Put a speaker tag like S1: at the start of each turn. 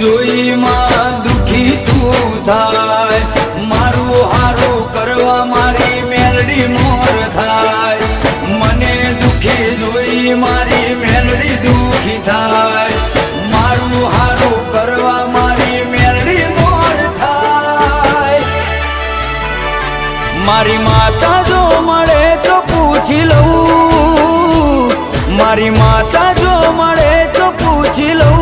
S1: જોઈ માં દુખી તું થાય, મારું હારું કરવા મારી મેલડી મોર થાય, મને દુખી જોઈ મારી મેલડી દુખી થાય, મારું હારું કરવા મારી મેલડી મોર થાય। મારી માતા જો મળે તો પૂછી લઉં, મારી માતા જો મળે તો પૂછી લઉં,